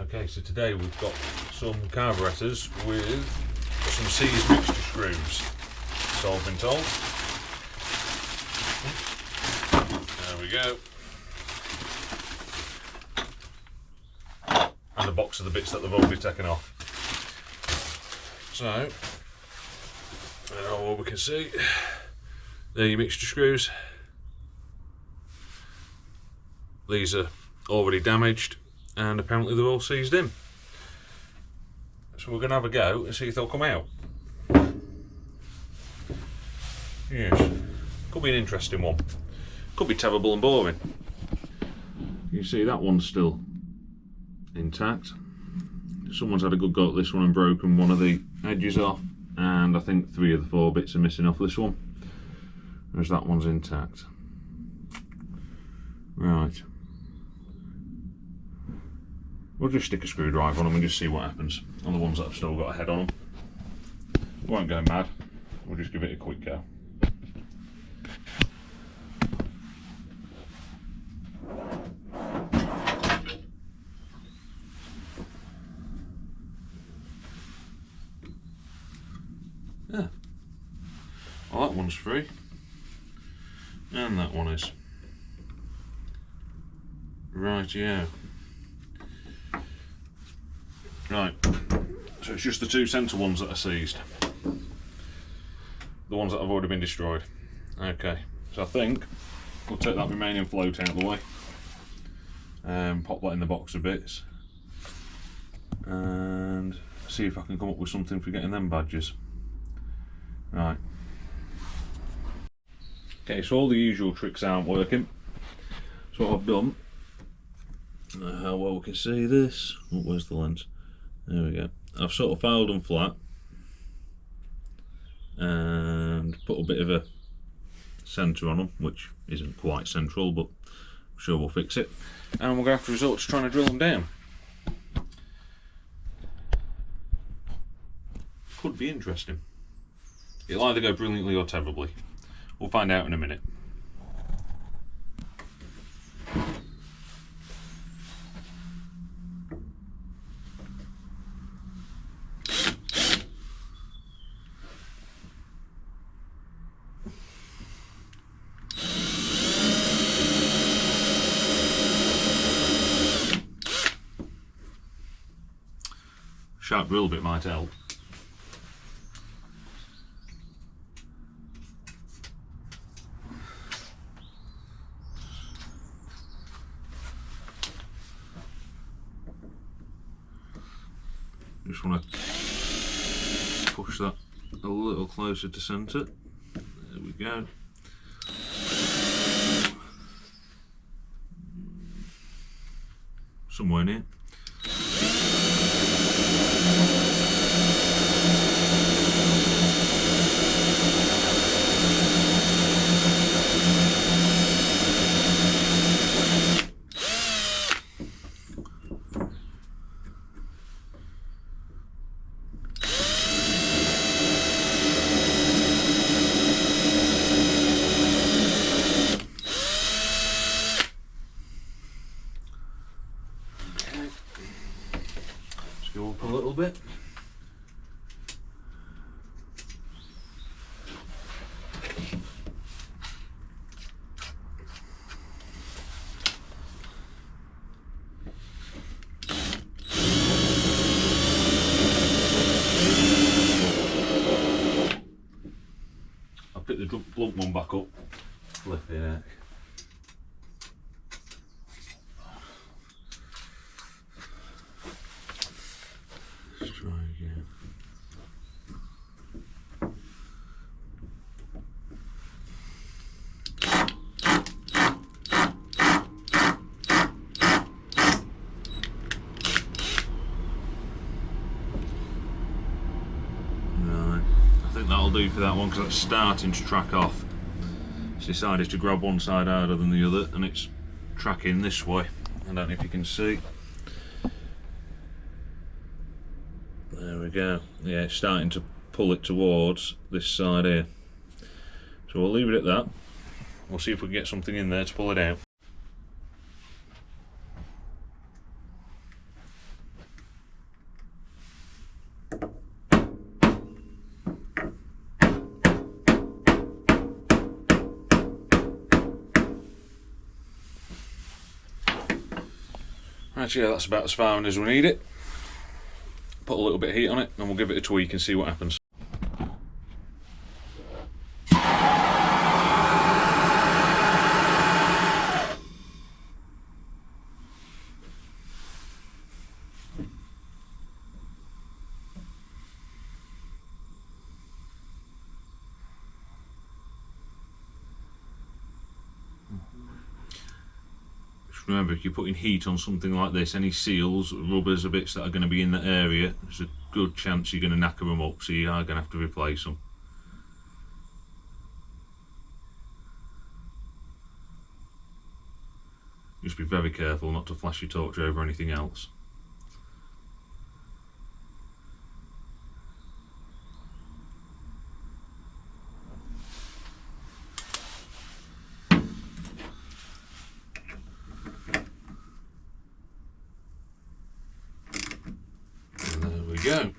Okay, so today we've got some carburettors with some seized mixture screws, so I've been told. There we go. And a box of the bits that they've already taken off. So, what we can see, there are your mixture screws. These are already damaged and apparently they're all seized in. So we're going to have a go and see if they'll come out. Yes, could be an interesting one. Could be terrible and boring. You see that one's still intact. Someone's had a good go at this one and broken one of the edges off, and I think 3 of the 4 bits are missing off this one. Whereas that one's intact. Right. We'll just stick a screwdriver on them and just see what happens on the ones that have still got a head on them. We won't go mad, we'll just give it a quick go. Yeah. Well, that one's free. And that one is. Right, yeah. Right, so it's just the 2 centre ones that are seized. The ones that have already been destroyed. Okay, so I think we'll take that remaining float out of the way. Pop that in the box of bits. And see if I can come up with something for getting them badges. Right. Okay, so all the usual tricks aren't working. So what I've done, how well we can see this. Oh, where's the lens? There we go. I've sort of filed them flat and put a bit of a centre on them, which isn't quite central, but I'm sure we'll fix it. And we'll go after results trying to drill them down. Could be interesting. It'll either go brilliantly or terribly. We'll find out in a minute. Sharp drill bit might help. Just want to push that a little closer to centre. There we go. Somewhere near. Go up a little bit. I'll pick the blunt one back up. Flip it out. Try again. Right, I think that'll do for that one because that's starting to track off. It's decided to grab one side harder than the other and it's tracking this way. I don't know if you can see. There we go. Yeah, it's starting to pull it towards this side here. So we'll leave it at that. We'll see if we can get something in there to pull it out. Actually, yeah, that's about as far in as we need it. Put a little bit of heat on it and we'll give it a tweak and see what happens. Remember, if you're putting heat on something like this, any seals, rubbers or bits that are going to be in the area, there's a good chance you're going to knacker them up, so you are going to have to replace them. Just be very careful not to flash your torch over anything else. Go.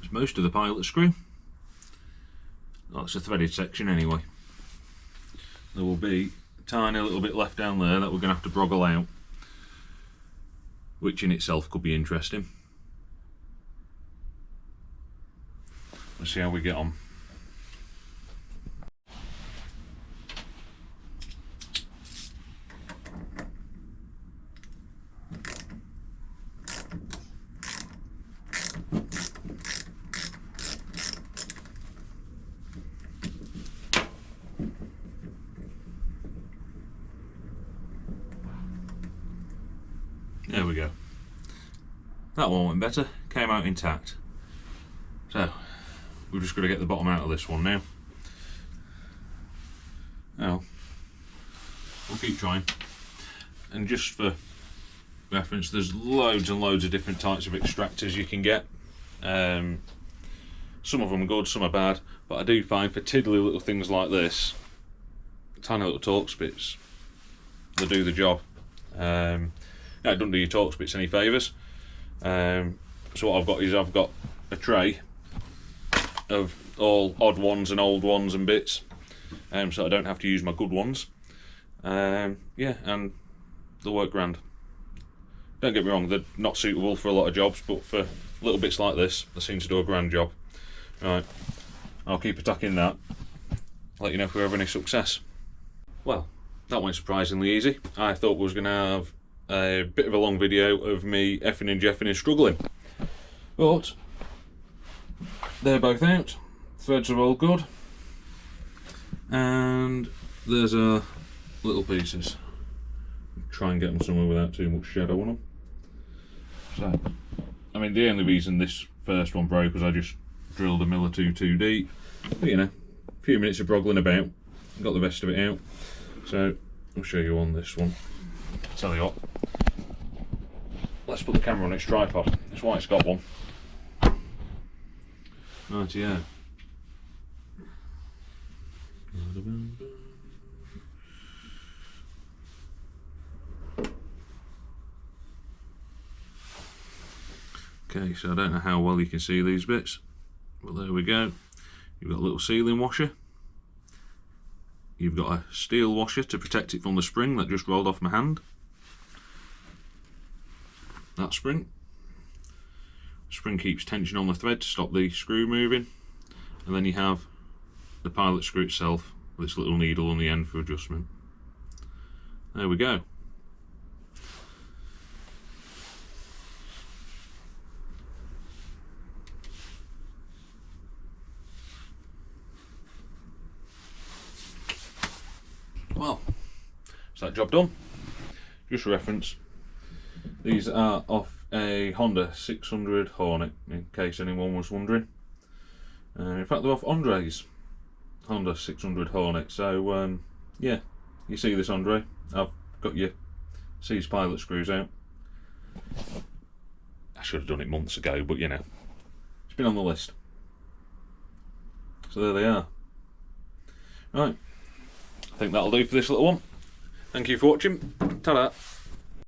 It's most of the pilot screw. Oh, it's a threaded section anyway. There will be a tiny little bit left down there that we're going to have to broggle out, which in itself could be interesting. Let's see how we get on. There we go. That one went better, came out intact. So, we've just got to get the bottom out of this one now. Now, we'll keep trying. And just for reference, there's loads and loads of different types of extractors you can get. Some of them are good, some are bad, but I do find for tiddly little things like this, tiny little Torx bits, they do the job. No, it doesn't do your Torx bits any favours. So what I've got is I've got a tray of all odd ones and old ones and bits, so I don't have to use my good ones. Yeah, and they'll work grand. Don't get me wrong, they're not suitable for a lot of jobs, but for little bits like this, they seem to do a grand job. Right, I'll keep attacking that. Let you know if we have any success. Well, that went surprisingly easy. I thought we was going to have a bit of a long video of me effing and jeffing and struggling, but they're both out, threads are all good, and there's our little pieces. Try and get them somewhere without too much shadow on them. So, I mean, the only reason this first one broke was I just drilled a mill or two too deep, but you know, a few minutes of broggling about, got the rest of it out. So I'll show you on this one. Tell you what, let's put the camera on its tripod. That's why it's got one. Right, yeah. Okay, so I don't know how well you can see these bits, but there we go. You've got a little sealing washer. You've got a steel washer to protect it from the spring that just rolled off my hand. That spring. Spring keeps tension on the thread to stop the screw moving. And then you have the pilot screw itself with this little needle on the end for adjustment. There we go. Well, is that job done? Just for reference, these are off a Honda 600 Hornet, in case anyone was wondering. In fact, they're off Andre's Honda 600 Hornet. So yeah, you see this, Andre? I've got your C's pilot screws out. I should have done it months ago, but you know, it's been on the list. So there they are. Right, I think that'll do for this little one. Thank you for watching. Ta-da.